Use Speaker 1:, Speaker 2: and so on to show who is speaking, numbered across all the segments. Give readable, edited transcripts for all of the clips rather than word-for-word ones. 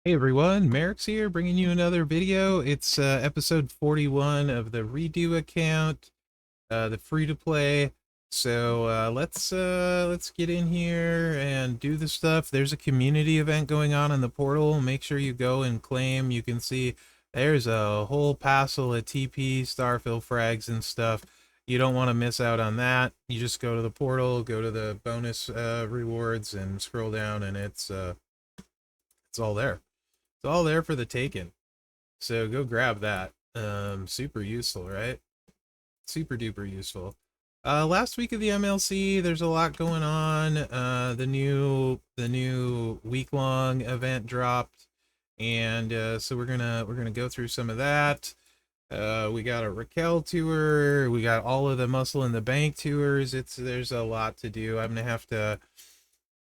Speaker 1: Hey everyone, Mherex here, bringing you another video. It's episode 41 of the redo account, the free-to-play. So let's get in here and do the stuff. There's a community event going on in the portal. Make sure you go and claim. You can see there's a whole passel of TP, Starfill frags and stuff. You don't want to miss out on that. You just go to the portal, go to the bonus rewards, and scroll down, and it's all there. It's all there for the taking. So go grab that. Super useful, right? Super duper useful. Last week of the MLC, there's a lot going on. The new week-long event dropped, and so we're gonna go through some of that. We got a Raquel tour. We got all of the Muscle in the Bank tours. There's a lot to do. I'm gonna have to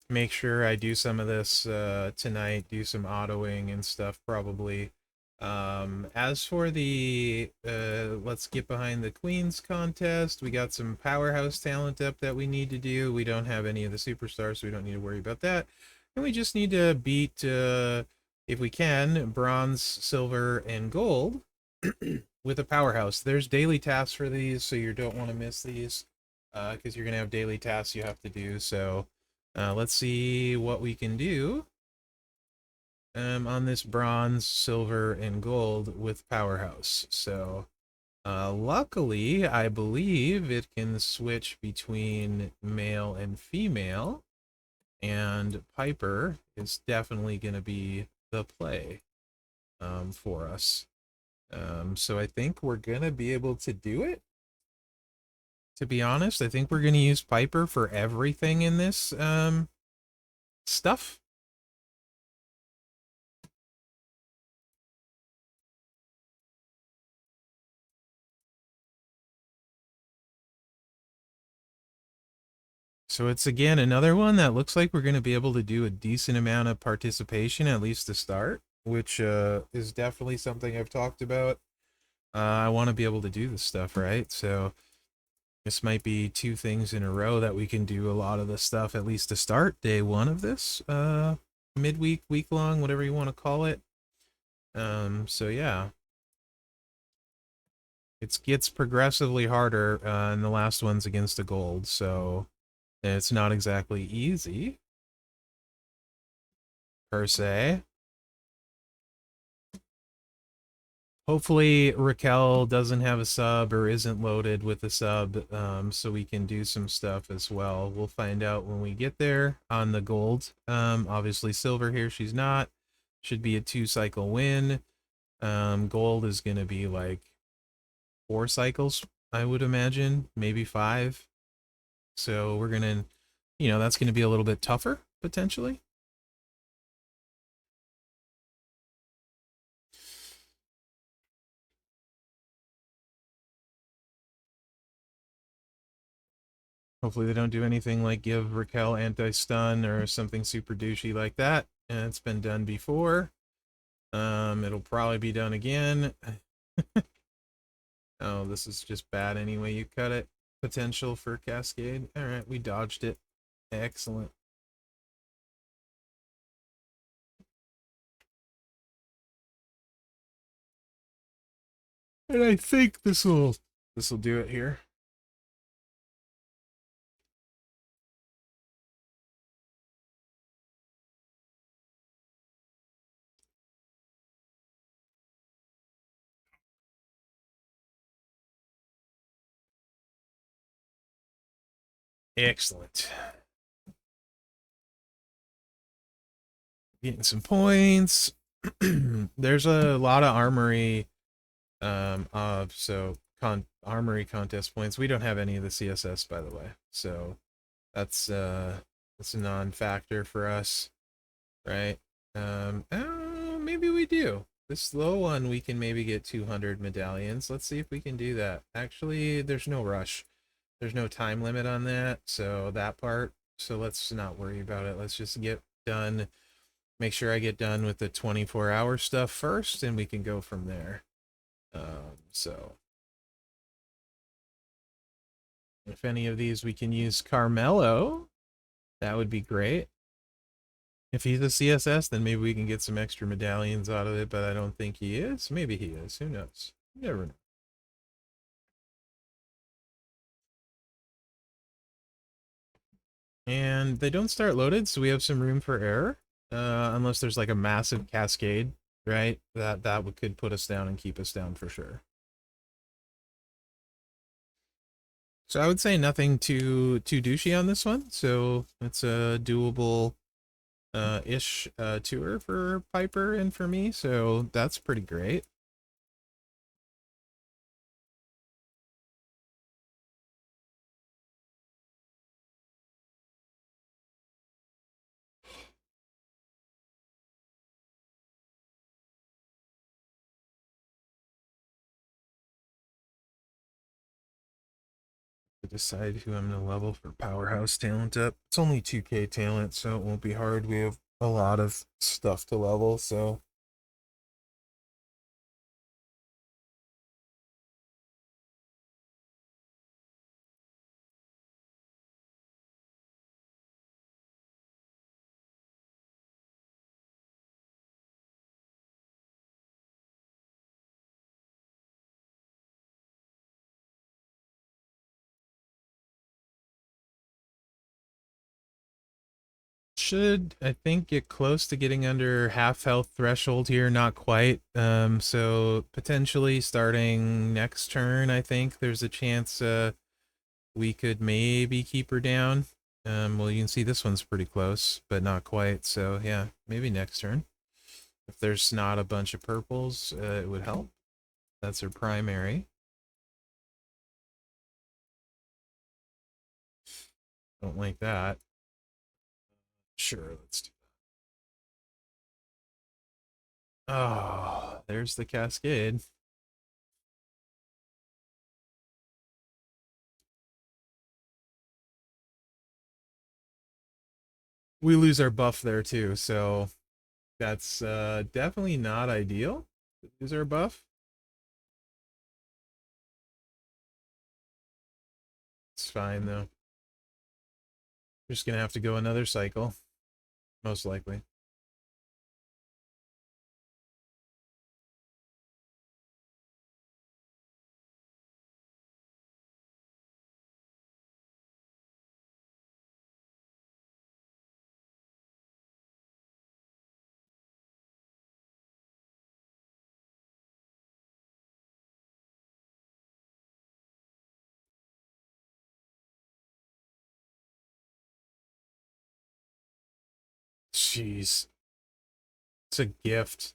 Speaker 1: make sure I do some of this tonight, do some autoing and stuff probably. As for the let's get behind the Queens contest, we got some powerhouse talent up that we need to do. We don't have any of the superstars, so we don't need to worry about that. And we just need to beat, if we can, bronze, silver, and gold with a powerhouse. There's daily tasks for these, so you don't want to miss these because you're going to have daily tasks you have to do. So let's see what we can do on this bronze, silver, and gold with Powerhouse. So luckily, I believe it can switch between male and female, and Piper is definitely going to be the play for us. So I think we're going to be able to do it. To be honest, I think we're going to use Piper for everything in this stuff. So it's again another one that looks like we're going to be able to do a decent amount of participation, at least to start, which is definitely something I've talked about. I want to be able to do this stuff, right? So this might be two things in a row that we can do a lot of the stuff, at least to start day one of this, midweek, week long, whatever you want to call it. So yeah, it gets progressively harder, and the last one's against a gold, so it's not exactly easy per se. Hopefully Raquel doesn't have a sub or isn't loaded with a sub, so we can do some stuff as well. We'll find out when we get there on the gold. Obviously silver here, she's not. Should be a 2-cycle win. Gold is going to be like 4 cycles, I would imagine, maybe 5. So we're going to, that's going to be a little bit tougher, potentially. Hopefully they don't do anything like give Raquel anti-stun or something super douchey like that. And it's been done before. It'll probably be done again. Oh, this is just bad anyway you cut it. Potential for Cascade. Alright, we dodged it. Excellent. And I think this'll do it here. Excellent. Getting some points. There's a lot of armory armory contest points. We don't have any of the CSS, by the way, so that's a non-factor for us, right? Maybe we do. This low one we can maybe get 200 medallions. Let's see if we can do that. Actually, there's no rush. There's no time limit on that, so that part. So let's not worry about it. Let's just get done. Make sure I get done with the 24-hour stuff first, and we can go from there. So if any of these we can use Carmelo, that would be great. If he's a CSS, then maybe we can get some extra medallions out of it, but I don't think he is. Maybe he is. Who knows? You never know. And they don't start loaded, so we have some room for error. Unless there's like a massive cascade, right? Could put us down and keep us down for sure. So I would say nothing too douchey on this one. So it's a doable ish tour for Piper and for me. So that's pretty great. To decide who I'm gonna level for Powerhouse talent up. It's only 2K talent, so it won't be hard. We have a lot of stuff to level, so should I think get close to getting under half health threshold here, not quite. So potentially starting next turn, I think there's a chance we could maybe keep her down. Well, you can see this one's pretty close, but not quite. So yeah, maybe next turn. If there's not a bunch of purples, it would help. That's her primary. Don't like that. Sure, let's do that. Oh, there's the cascade. We lose our buff there too, so that's definitely not ideal. Lose our buff. It's fine though. We're just gonna have to go another cycle, most likely. Jeez, it's a gift.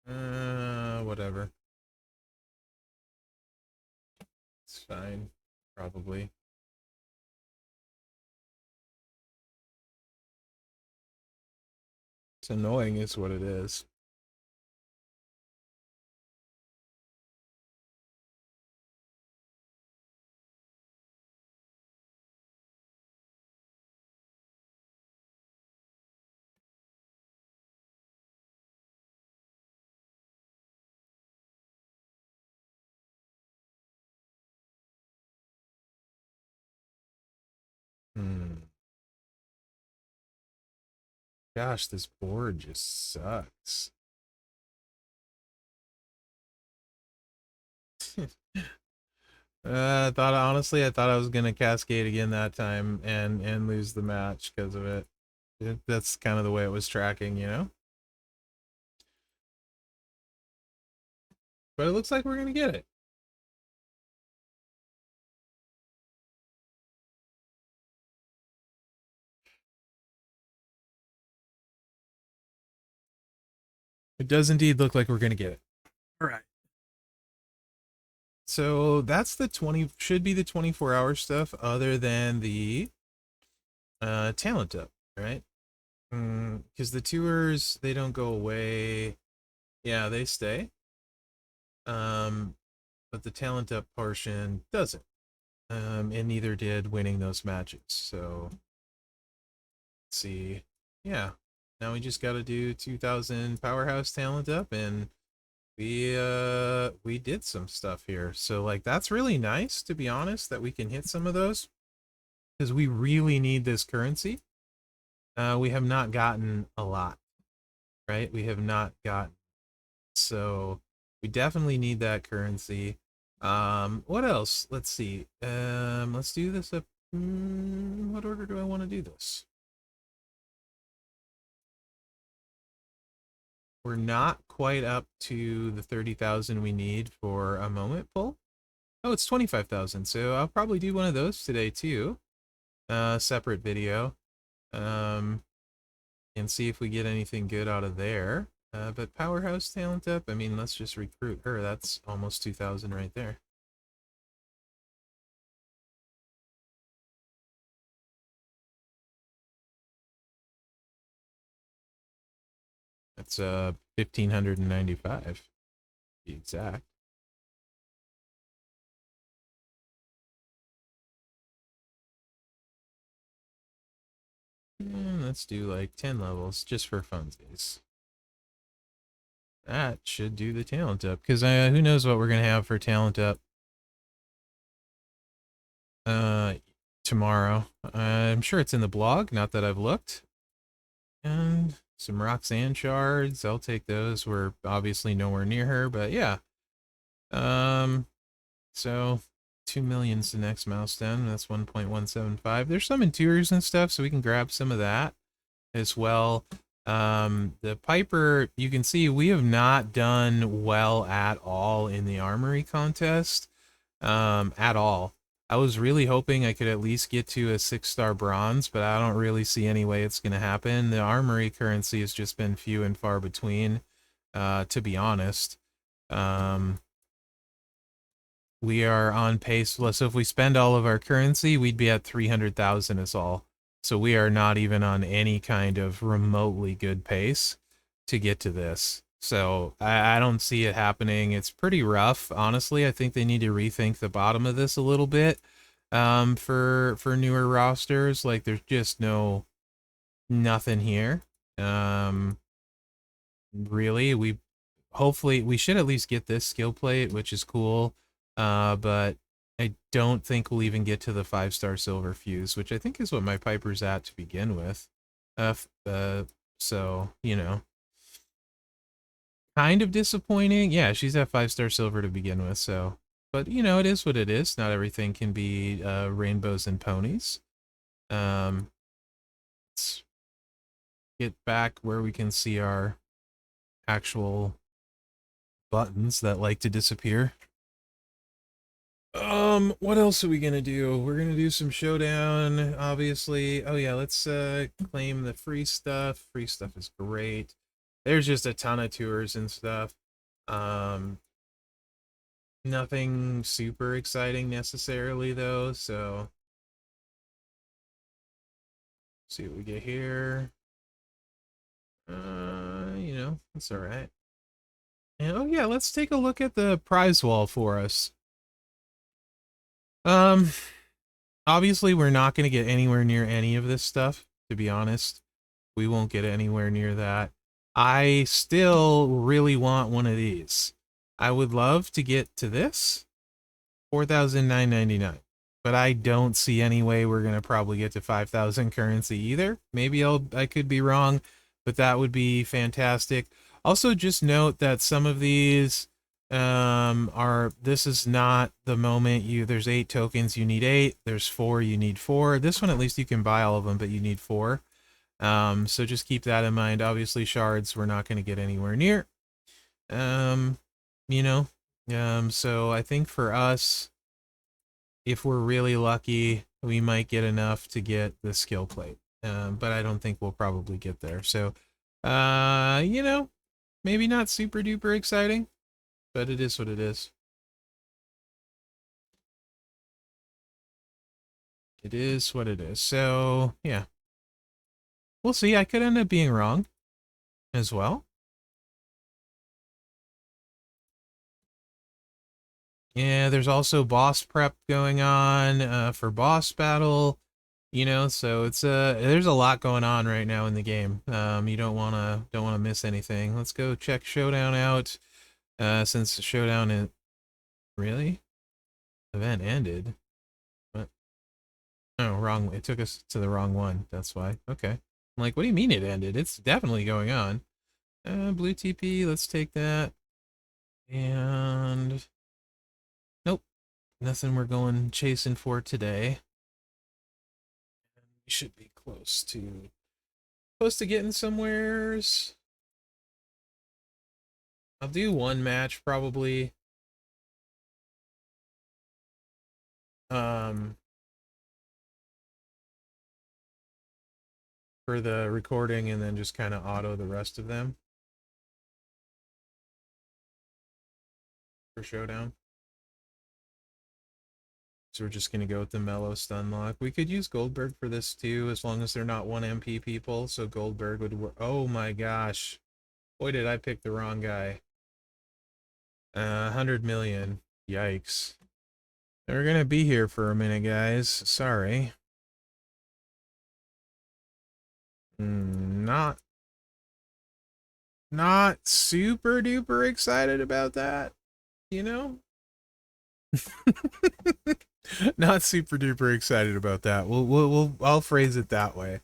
Speaker 1: Whatever. It's fine, probably. It's annoying, is what it is. Hmm. Gosh, this board just sucks. I thought honestly, I thought I was gonna cascade again that time and lose the match because of it. That's kind of the way it was tracking, you know. But it looks like we're gonna get it. It does indeed look like we're gonna get it. All right. So that's the 20 should be the 24-hour stuff, other than the talent up, right? Because the tours, they don't go away. Yeah, they stay. Um, but the talent up portion doesn't. And neither did winning those matches. So let's see. Yeah. Now we just gotta do 2000 powerhouse talent up, and we did some stuff here. So like that's really nice, to be honest, that we can hit some of those, because we really need this currency. We have not gotten a lot, right? We have not gotten, so we definitely need that currency. What else? Let's see. Let's do this up. What order do I want to do this? We're not quite up to the 30,000 we need for a moment pull. Oh, it's 25,000. So I'll probably do one of those today too. Separate video. Um, and see if we get anything good out of there. But Powerhouse talent up, I mean, let's just recruit her. That's almost 2,000 right there. That's 1,595 to be exact. And let's do like 10 levels just for funsies. That should do the talent up, because who knows what we're gonna have for talent up tomorrow. I'm sure it's in the blog, not that I've looked. And some Roxanne shards, I'll take those. We're obviously nowhere near her, but yeah. So 2 million's the next milestone. That's 1.175. There's some in tours and stuff, so we can grab some of that as well. The Piper, you can see we have not done well at all in the armory contest. At all. I was really hoping I could at least get to a 6-star bronze, but I don't really see any way it's going to happen. The armory currency has just been few and far between, to be honest. We are on pace. So if we spend all of our currency, we'd be at 300,000 is all. So we are not even on any kind of remotely good pace to get to this. So I don't see it happening. It's pretty rough, honestly. I think they need to rethink the bottom of this a little bit for newer rosters. Like there's just nothing here. Really, hopefully we should at least get this skill plate, which is cool. But I don't think we'll even get to the 5-star silver fuse, which I think is what my Piper's at to begin with. So, you know, kind of disappointing. Yeah, she's at 5-star silver to begin with, so. But, you know, it is what it is. Not everything can be rainbows and ponies. Let's get back where we can see our actual buttons that like to disappear. What else are we gonna do? We're gonna do some showdown, obviously. Oh yeah, let's claim the free stuff. Free stuff is great. There's just a ton of tours and stuff. Nothing super exciting necessarily though, so see what we get here. You know, it's alright. And oh yeah, let's take a look at the prize wall for us. Um, Obviously we're not gonna get anywhere near any of this stuff, to be honest. We won't get anywhere near that. I still really want one of these. I would love to get to this, 4,999. But I don't see any way we're gonna probably get to 5,000 currency either. Maybe I could be wrong, but that would be fantastic. Also, just note that some of these this is not the moment there's 8 tokens, you need 8. There's 4, you need 4. This one at least you can buy all of them, but you need 4. So just keep that in mind. Obviously, shards we're not going to get anywhere near. You know, so I think for us, if we're really lucky, we might get enough to get the skill plate. But I don't think we'll probably get there. So, you know, maybe not super duper exciting, but it is what it is. It is what it is. So, yeah. We'll see. I could end up being wrong as well. Yeah, there's also boss prep going on for boss battle, you know, so it's there's a lot going on right now in the game. You don't wanna miss anything. Let's go check Showdown out. Since Showdown is really event ended. What? Oh, wrong. It took us to the wrong one. That's why. Okay. I'm like, what do you mean it ended? It's definitely going on. Blue TP, let's take that. And nope, nothing we're going chasing for today. We should be close to getting somewheres. I'll do one match probably. Um, for the recording and then just kind of auto the rest of them for showdown. So we're just going to go with the mellow stun lock. We could use Goldberg for this too, as long as they're not 1 MP people. So Goldberg would work. Oh my gosh. Boy, did I pick the wrong guy. 100 million. Yikes. We're going to be here for a minute, guys. Sorry. Not super duper excited about that, you know? Not super duper excited about that. I'll phrase it that way.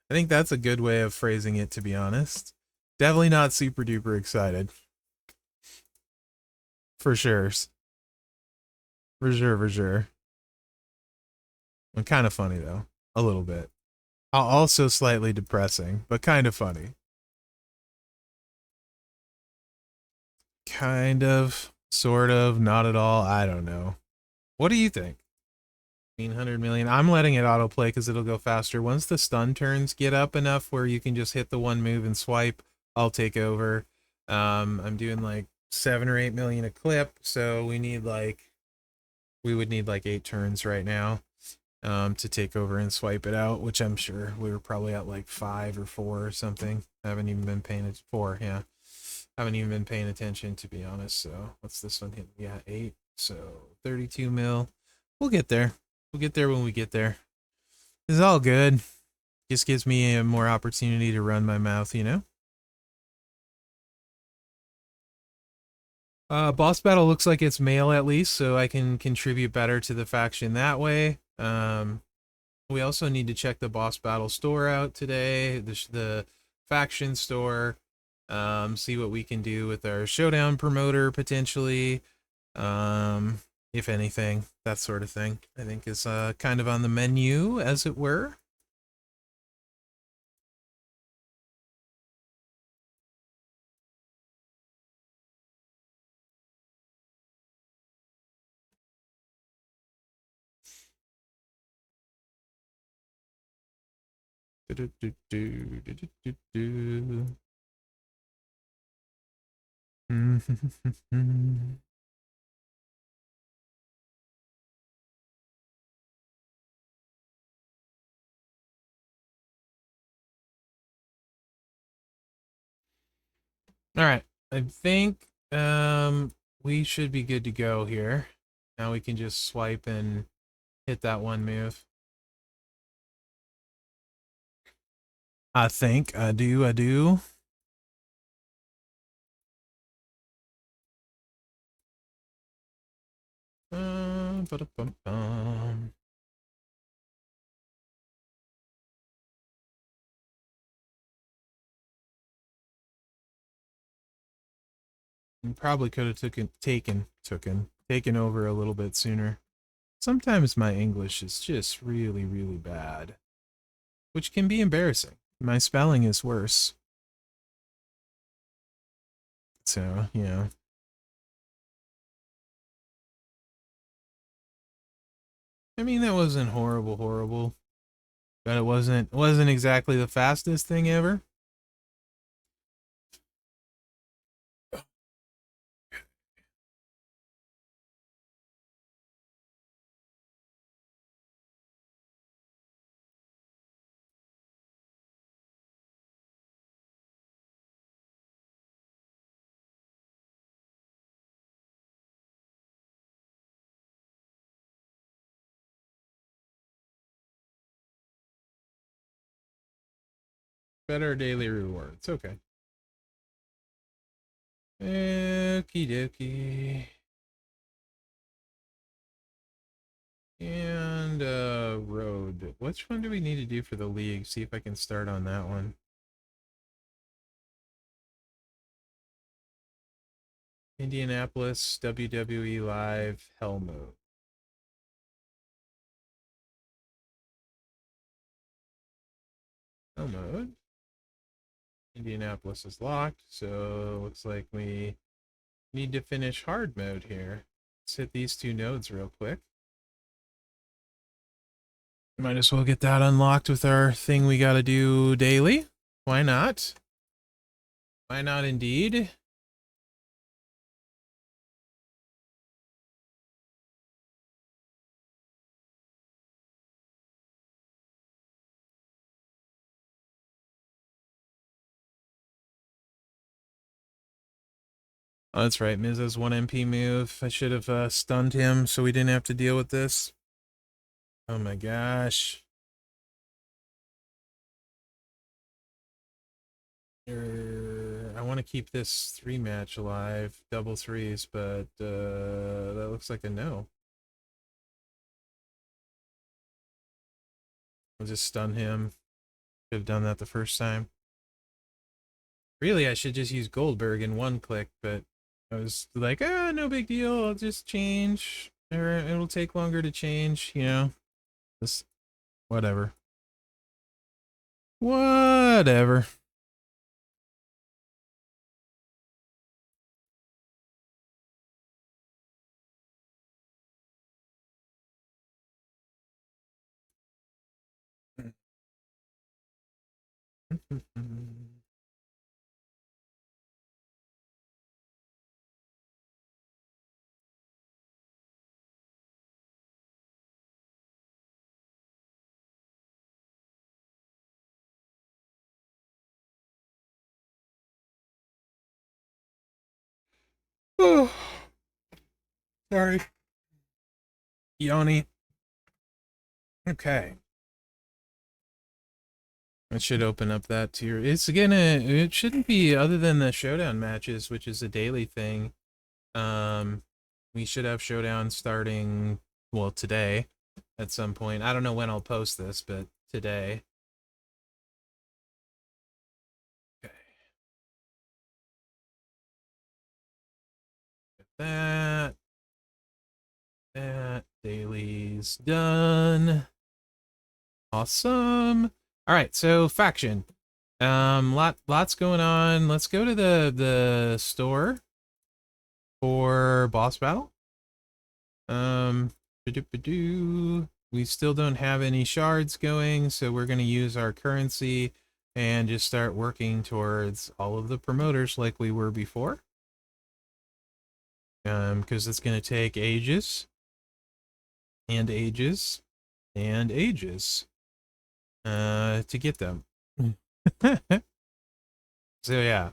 Speaker 1: I think that's a good way of phrasing it, to be honest. Definitely not super duper excited. For sure. For sure, for sure. And kind of funny, though. A little bit. Also slightly depressing, but kind of funny. Kind of, sort of, not at all. I don't know. What do you think? 100 million. I'm letting it autoplay because it'll go faster. Once the stun turns get up enough where you can just hit the one move and swipe, I'll take over. I'm doing like 7 or 8 million a clip, so we would need like 8 turns right now to take over and swipe it out, which I'm sure we were probably at like 5 or 4 or something. I haven't even been paying it 4, yeah. Haven't even been paying attention, to be honest. So what's this one hit? Yeah, 8. So 32 mil. We'll get there. We'll get there when we get there. It's all good. Just gives me a more opportunity to run my mouth, you know? Boss battle looks like it's male at least, so I can contribute better to the faction that way. We also need to check the boss battle store out today, the faction store, see what we can do with our showdown promoter potentially, if anything, that sort of thing. I think is kind of on the menu, as it were. All right, I think we should be good to go here. Now we can just swipe and hit that one move. I think I do. Ba-da-bum-bum. Probably could have taken over a little bit sooner. Sometimes my English is just really, really bad, which can be embarrassing. My spelling is worse. So, yeah. I mean, that wasn't horrible, but it wasn't exactly the fastest thing ever. Better daily rewards. Okay. Okie dokie. And road. Which one do we need to do for the league? See if I can start on that one. Indianapolis WWE Live Hell Mode. Hell Mode. Indianapolis is locked, so looks like we need to finish hard mode here. Let's hit these two nodes real quick. Might as well get that unlocked with our thing we gotta do daily. Why not? Why not indeed? Oh, that's right. Miz has 1 MP move. I should have stunned him so we didn't have to deal with this. Oh my gosh. I want to keep this 3-match alive, double threes, but that looks like a no. I'll just stun him. Should have done that the first time. Really, I should just use Goldberg in 1 click, but I was like, ah, no big deal. I'll just change. Or it'll take longer to change, you know. Just whatever. Whatever. Oh, sorry. Yoni. Okay. It should open up that tier. It shouldn't be other than the showdown matches, which is a daily thing. We should have showdown starting, well, today at some point. I don't know when I'll post this, but today. Okay. Get that daily's done. Awesome. All right, so faction. Lots going on. Let's go to the store for boss battle. We still don't have any shards going, so we're gonna use our currency and just start working towards all of the promoters like we were before. Because it's gonna take ages and ages and ages to get them. So yeah,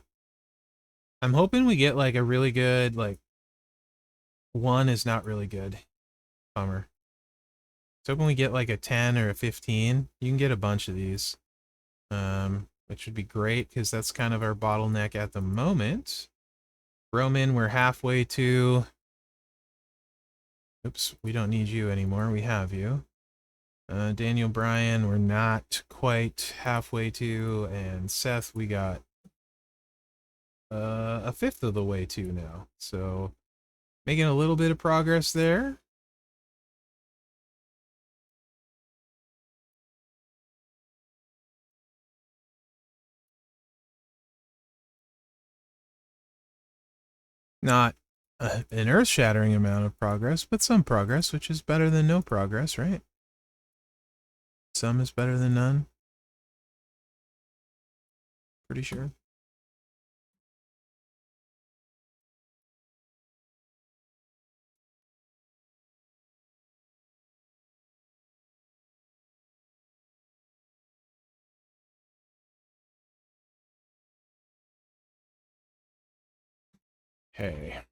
Speaker 1: I'm hoping we get like a really good, like, 1 is not really good. Bummer. So hoping we get like a 10 or a 15. You can get a bunch of these. Which would be great because that's kind of our bottleneck at the moment. Roman, we're halfway to. Oops, we don't need you anymore. We have you. Daniel Bryan, we're not quite halfway to. And Seth, we got a 1/5 of the way to now. So making a little bit of progress there. Not an earth-shattering amount of progress, but some progress, which is better than no progress, right? Some is better than none. Pretty sure. Hey.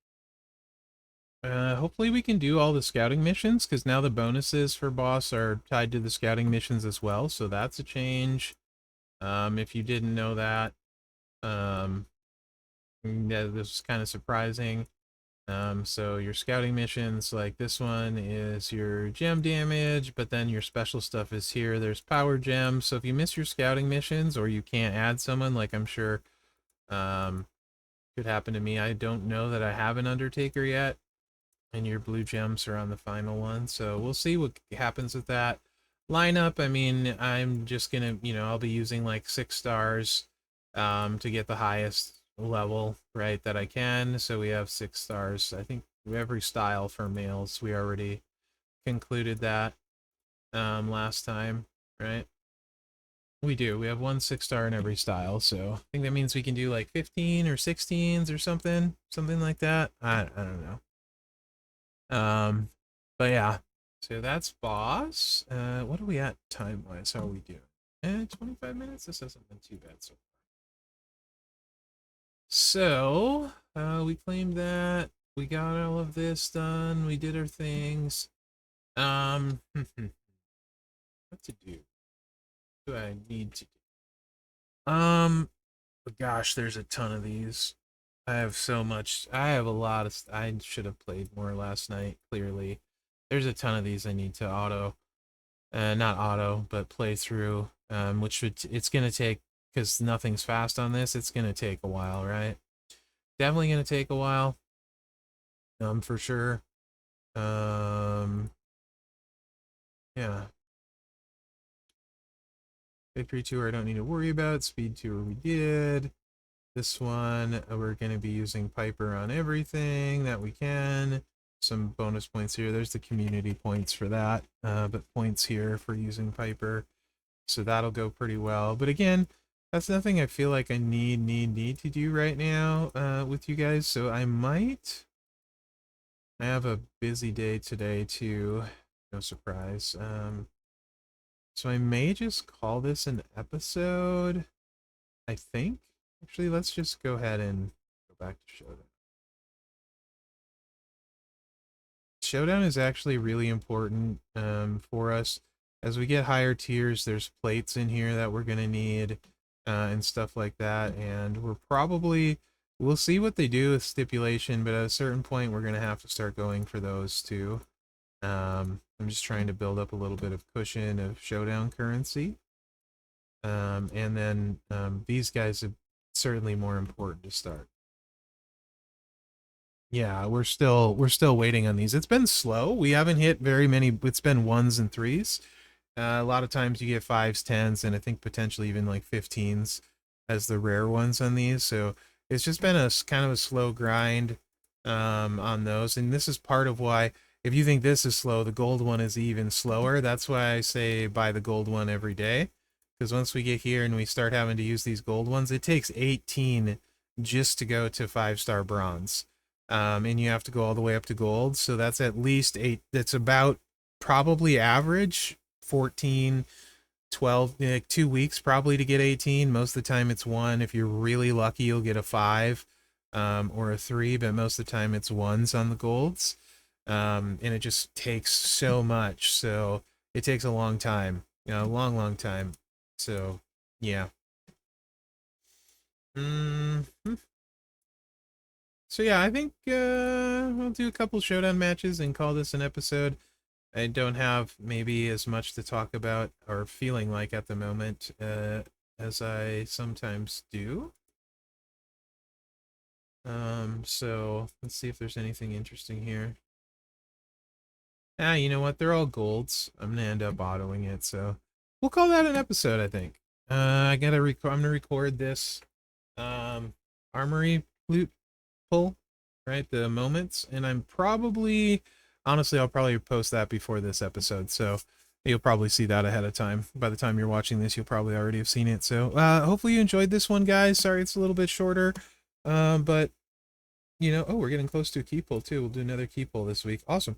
Speaker 1: Hopefully we can do all the scouting missions, because now the bonuses for boss are tied to the scouting missions as well, so that's a change. If you didn't know that, yeah, this was kind of surprising. So your scouting missions, like this one, is your gem damage, but then your special stuff is here. There's power gems. So if you miss your scouting missions or you can't add someone, like I'm sure could happen to me, I don't know that I have an Undertaker yet, and your blue gems are on the final one. So we'll see what happens with that lineup. I mean, I'm just gonna, I'll be using like 6 stars to get the highest level, right, that I can. So we have 6 stars. I think every style for males, we already concluded that last time, right? We do. We have 1 6-star in every style, so I think that means we can do like 15 or 16s or something like that. I don't know. But yeah, so that's boss. What are we at time wise? How are we doing? 25 minutes. This hasn't been too bad so far. So we claimed that. We got all of this done. We did our things. What to do? What do I need to do? But gosh, there's a ton of these. I have so much. I have a lot of. I should have played more last night. Clearly, there's a ton of these I need to not auto, but play through. Which it's gonna take, because nothing's fast on this. It's gonna take a while, right? Definitely gonna take a while. For sure. Yeah. Victory tour, I don't need to worry about. Speed tour, we did. This one, we're going to be using Piper on everything that we can. Some bonus points here. There's the community points for that, but points here for using Piper. So that'll go pretty well. But again, that's nothing I feel like I need to do right now with you guys. So I have a busy day today too. No surprise. So I may just call this an episode, I think. Actually, let's just go ahead and go back to Showdown. Showdown is actually really important for us. As we get higher tiers, there's plates in here that we're going to need and stuff like that. And we'll see what they do with stipulation, but at a certain point, we're going to have to start going for those too. I'm just trying to build up a little bit of cushion of Showdown currency. And then these guys are certainly more important to start. Yeah, we're still waiting on these. It's been slow. We haven't hit very many. It's been 1s and 3s. A lot of times you get 5s, 10s, and I think potentially even like 15s as the rare ones on these. So it's just been a kind of a slow grind on those. And this is part of why, if you think this is slow, the gold one is even slower. That's why I say buy the gold one every day. Because once we get here and we start having to use these gold ones, it takes 18 just to go to 5-star bronze. And you have to go all the way up to gold. So that's at least 8. That's about probably average 14, 12, like 2 weeks probably to get 18. Most of the time it's 1. If you're really lucky, you'll get a 5 or a 3, but most of the time it's 1s on the golds. And it just takes so much. So it takes a long time, a long time. So yeah. So yeah, I think we'll do a couple showdown matches and call this an episode. I don't have maybe as much to talk about or feeling like at the moment as I sometimes do. So let's see if there's anything interesting here. You know what? They're all golds. I'm gonna end up autoing it, so we'll call that an episode, I think. I'm gonna record this armory loot pull, right? The moments, and I'm probably, honestly, I'll probably post that before this episode, so you'll probably see that ahead of time. By the time you're watching this, you'll probably already have seen it. So hopefully you enjoyed this one, guys. Sorry it's a little bit shorter, but oh, we're getting close to a key pull too. We'll do another key pull this week. Awesome.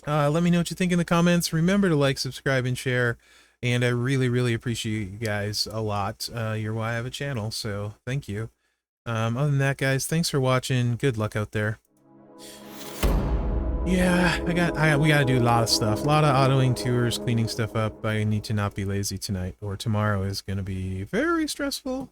Speaker 1: Let me know what you think in the comments. Remember to like, subscribe, and share. And I really appreciate you guys a lot. You're why I have a channel, so thank you. Other than that, guys, thanks for watching. Good luck out there. Yeah, we gotta do a lot of stuff. A lot of autoing tours, cleaning stuff up. I need to not be lazy tonight, or tomorrow is gonna be very stressful.